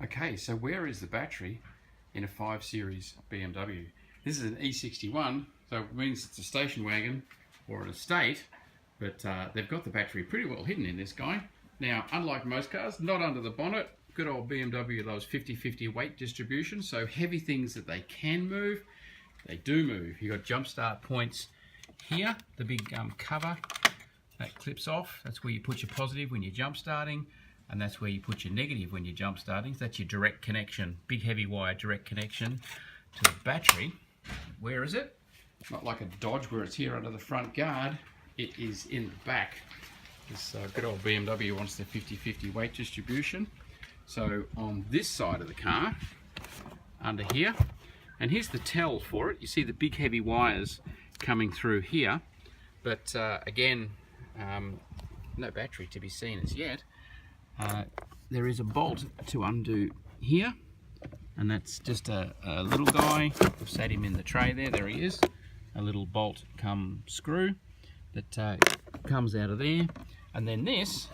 Okay, so where is the battery in a 5 Series BMW? This is an E61, so it means it's a station wagon or an estate, but they've got the battery pretty well hidden in this guy. Now, unlike most cars, not under the bonnet. Good old BMW loves 50-50 weight distribution, so heavy things that they can move, they do move. You've got Jumpstart points here, the big cover that clips off. That's where you put your positive when you're jump starting, and that's where you put your negative when you're jump starting. So that's your direct connection, big heavy wire direct connection to the battery. Where is it? Not like a Dodge where it's here under the front guard. It is in the back. This good old BMW wants the 50-50 weight distribution. So on this side of the car, under here, and here's the tell for it. You see the big heavy wires coming through here, but again, no battery to be seen as yet. There is a bolt to undo here, and that's just a little guy. I've sat him in the tray there he is. A little bolt cum screw that comes out of there, and then this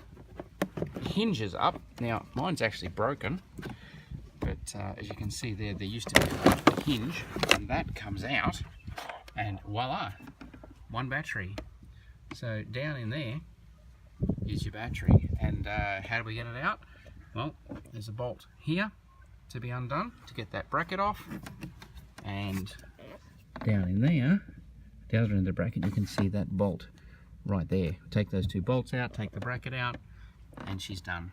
hinges up. Now mine's actually broken, but as you can see there used to be a hinge, and that comes out, and voila, one battery. So down in there is your battery. And how do we get it out? Well, there's a bolt here to be undone to get that bracket off, and down in there, the other end of the bracket, you can see that bolt right there. Take those two bolts out, take the bracket out, and she's done.